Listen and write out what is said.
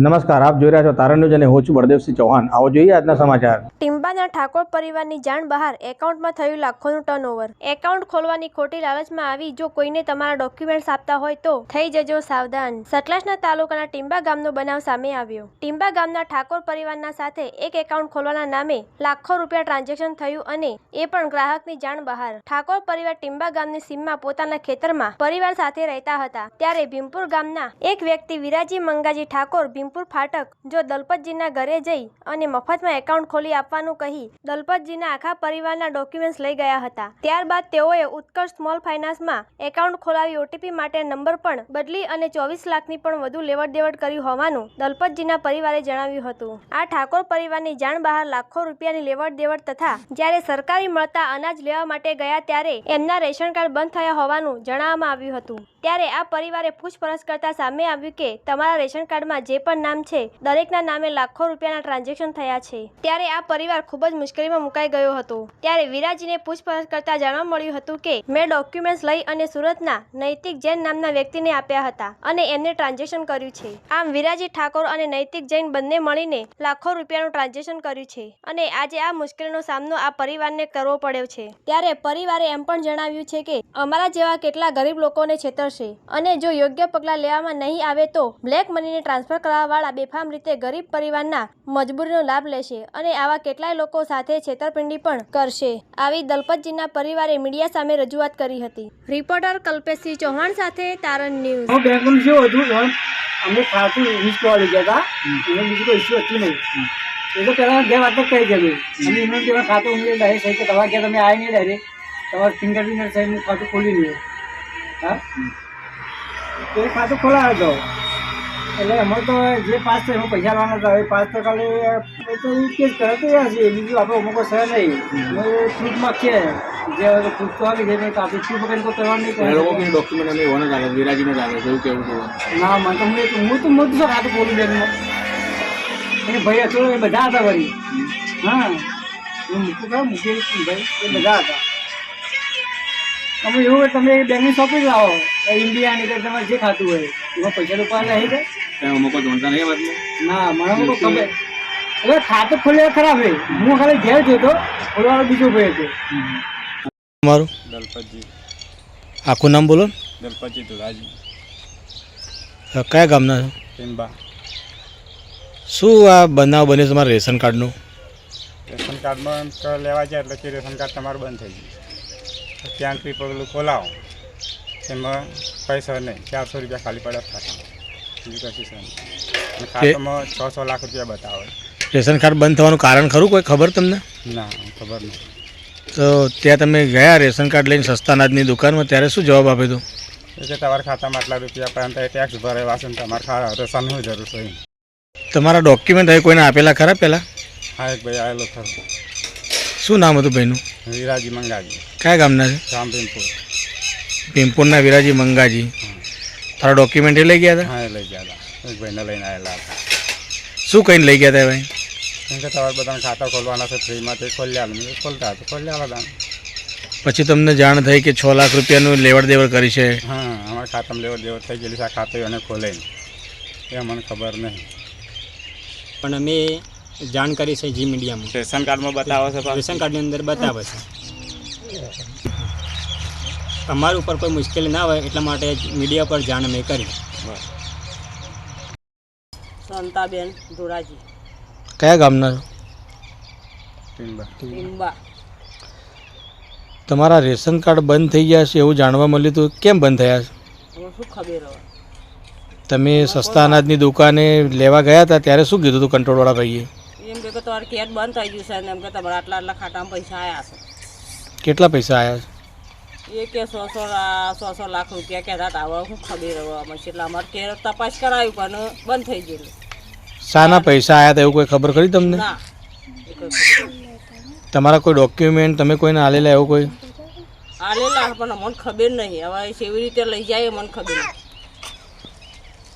નમસ્કાર, આપ જોઈ રહ્યા છો તારણ ન્યૂઝ અને હું છું બળદેવસિંહ ચૌહાણ। આવો જોઈએ આજના સમાચાર। ટીમ્બાના ઠાકોર પરિવારની જાણ બહાર, એકાઉન્ટમાં થયું લાખોનું ટર્નઓવર। એકાઉન્ટ ખોલવાની ખોટી લાલચમાં આવી જો કોઈને તમારા ડોક્યુમેન્ટ્સ આપતા હોય તો થઈ જજો સાવધાન। સતલાસના તાલુકાના ટીમ્બા ગામનો બનાવ સામે આવ્યો। ટીમ્બા ગામના ઠાકોર પરિવારના સાથે એક એકાઉન્ટ ખોલવાના નામે લાખો રૂપિયા ટ્રાન્ઝેક્શન થયું અને એ પણ ગ્રાહકની જાણ બહાર। ઠાકોર પરિવાર ટીમ્બા ગામની સીમમાં પોતાના ખેતરમાં પરિવાર સાથે રહેતા હતા ત્યારે ભીમપુર ગામના એક વ્યક્તિ વિરાજી મંગાજી ઠાકોર ભીમપુર ફાટક જો દલપતજીના ઘરે જઈ અને મફતમાં એકાઉન્ટ ખોલી આપવાનું કહી દલપતજીના આખા પરિવારના ડોક્યુમેન્ટ્સ લઈ ગયા હતા। ત્યારબાદ તેઓએ ઉત્કર્ષ સ્મોલ ફાઇનાન્સમાં એકાઉન્ટ ખોલાવી ઓટીપી માટે નંબર પણ બદલી અને 24 લાખની પણ વધુ લેવડ દેવડ કરી હોવાનું દલપતજીના પરિવારે જણાવ્યું હતું। આ ઠાકોર પરિવારની જાણ બહાર લાખો રૂપિયાની લેવડ દેવડ તથા જ્યારે સરકારી મળતા અનાજ લેવા માટે ગયા ત્યારે એમના રેશન કાર્ડ બંધ થયા હોવાનું જણાવવામાં આવ્યું હતું। ત્યારે આ પરિવારે પૂછપરછ કરતા સામે આવ્યું કે તમારા રેશન કાર્ડમાં જે પણ નામ છે દરેકના નામે લાખો રૂપિયાના ટ્રાન્ઝેક્શન થયા છે। ત્યારે આ પરિવાર ખૂબ જ મુશ્કેલીમાં મુકાઈ ગયો હતો। ત્યારે વિરાજીને પૂછપરછ કરતા જાણવા મળ્યું હતું કે મેં ડોક્યુમેન્ટ્સ લઈ અને સુરતના નૈતિક જૈન નામના વ્યક્તિને આપ્યા હતા અને એમને ટ્રાન્ઝેક્શન કર્યું છે। આમ વિરાજી ઠાકોર અને નૈતિક જૈન બંને મળીને લાખો રૂપિયાનું ટ્રાન્ઝેક્શન કર્યું છે અને આજે આ મુશ્કેલીનો સામનો આ પરિવારને કરવો પડ્યો છે। ત્યારે પરિવારે એમ પણ જણાવ્યું છે કે અમારા જેવા કેટલા ગરીબ લોકોને છેતરશે અને જો યોગ્ય પગલાં લેવામાં નહીં આવે તો બ્લેક મનીને ટ્રાન્સફર કરવાવાળા બેફામ રીતે ગરીબ પરિવારના મજબૂરીનો લાભ લેશે અને આવા કેટલાય લોકો સાથે છેતરપિંડી પણ કરશે। આવી દલપતજીના પરિવારે મીડિયા સામે રજૂઆત કરી હતી। રિપોર્ટર કલ્પેશસિંહ ચૌહાણ સાથે તારણ ન્યૂઝ। બેંકનું શું હતું અમે ખાતું લિસ્ટ વાળી ગયા હતા એને બીજું કોઈ ઇસ્યુ હતું નહીં એ તો પહેલાં જે વાત કહી ગયેલી અમે એમને તેમાં ખાતું ઉમેરી ડાયરેક્ટ સહી કે તમારા ઘેર તમે આવી નહીં ડાયરેક્ટ તમારું ફિંગરપ્રિન્ટ સહી હું ખાતું ખોલી નહીં હા તો એ ખાતું ખોલાયો હતો એટલે અમારે તો જે પાસ થાય એમાં પૈસા લાવવાના હતા એ પાસ તો ખાલી તો એ કેસ કરે તો છે બીજું આપણે અમુક સર નહીં ફ્રૂટમાં છે જે ફ્રૂટ તો આવી જાય તો આપણે ફ્રૂટ વગર તો કરવાનું નહીં ડોક્યુમેન્ટ અમે ઓને ચાલે વિરાજીને ચાલે એવું કેવું ના મને તો હું તો ખાતું ખોલી બેંકમાં એ ભાઈ હતો એ બધા હતા વળી હા એ મૂકું કહો મૂકી ભાઈ એ બધા હતા અમે એવું તમે બેંકની શોપિંગ લાવો ઇન્ડિયાની કે તમારે જે ખાતું હોય એમાં પૈસા તો પાસ રહી જાય અમુક જોડતા નહીં વાતમાં ના મને અમુક ખબર એટલે ખાતું ખોલ્યા ખરાબ હોય હું ખાલી ઘેર જોતો ખોલવાનો બીજો ભાઈ હતો તમારું દલપતજી આખું નામ બોલો। દલપતજી ધુરાજી કયા ગામના છો? ટીમ્બા। શું આ બનાવ બને તમારા રેશન કાર્ડનું? રેશન કાર્ડમાં એમ તો લેવા જાય એટલે કે રેશન કાર્ડ તમારું બંધ થઈ ગયું ત્યાંથી પગલું ખોલાવો એમાં પૈસા નહીં 400 રૂપિયા ખાલી પડે ખાતામાં બીજું કશું છે નહીં ખાતામાં 600 લાખ રૂપિયા બતાવે। રેશન કાર્ડ બંધ થવાનું કારણ ખરું કોઈ ખબર તમને? ના ખબર નહીં। તો ત્યાં તમે ગયા રેશન કાર્ડ લઈને સસ્તા અનાજની દુકાનમાં ત્યારે શું જવાબ આપ્યો હતો? એ કે તમારા ખાતામાં આટલા રૂપિયા પરંતુ ટેક્સ ભરેવા છે ને તમારે રેશનની જરૂર છે। તમારા ડોક્યુમેન્ટ હવે કોઈને આપેલા ખરા પહેલાં? હા એક ભાઈ આવેલો ખરો। શું નામ હતું ભાઈનું? વિરાજી મંગાજી। કયા ગામના છે? રામ ભીમપુર। ભીમપુરના વિરાજી મંગાજી। તારા ડોક્યુમેન્ટ એ લઈ ગયા હતા? હા એ લઈ ગયા હતા એક ભાઈને લઈને આવેલા હતા। શું કહીને લઈ ગયા હતા ભાઈ? કેમ કે તમારે બધાને ખાતા ખોલવાના છે ફ્રીમાં તે ખોલ્યા ખોલતા હતા ખોલ્યા હતા। પછી તમને જાણ થઈ કે 6 લાખ રૂપિયાનું લેવડ દેવડ કરી છે? હા અમારા ખાતામાં લેવડ દેવડ થઈ ગયેલી છે આ ખાતું એને ખોલે એ મને ખબર નહીં પણ અમે જાણ કરી છે જી મીડિયામાં રેશન કાર્ડમાં બતાવે છે રેશન કાર્ડની અંદર બતાવે છે અમારા ઉપર કોઈ મુશ્કેલી ના હોય એટલા માટે મીડિયા પર જાણ અમે કરી। શાંતાબેન ધોરાજી। કયા ગામના છો? ટીમ્બા। તમારા રેશન કાર્ડ બંધ થઈ ગયા છે એવું જાણવા મળ્યું હતું, કેમ બંધ થયા છે? હવે શું ખબર હવે તમે સસ્તા અનાજની દુકાને લેવા ગયા હતા ત્યારે શું કીધું હતું કંટ્રોલવાળા ભાઈએ? એમ કે તમારે કેટ બંધ થઈ ગયું છે અને એમ કે તમારા આટલા ખાતામાં પૈસા આવ્યા છે। કેટલા પૈસા આવ્યા છે? એ કે 100 લાખ રૂપિયા કહેતા હતા હવે શું ખબર હવે અમે એટલે અમારે કે તપાસ કરાવ્યું પણ બંધ થઈ ગયેલું। શાના પૈસા આવ્યા હતા એવું કોઈ ખબર ખરી તમને? ના એ કોઈ ખબર તમારા કોઈ ડોક્યુમેન્ટ તમે કોઈને આલેલા એવું કોઈ? આલેલા પણ મને ખબર નહીં હવે કેવી રીતે લઈ જાય મને ખબર નહીં।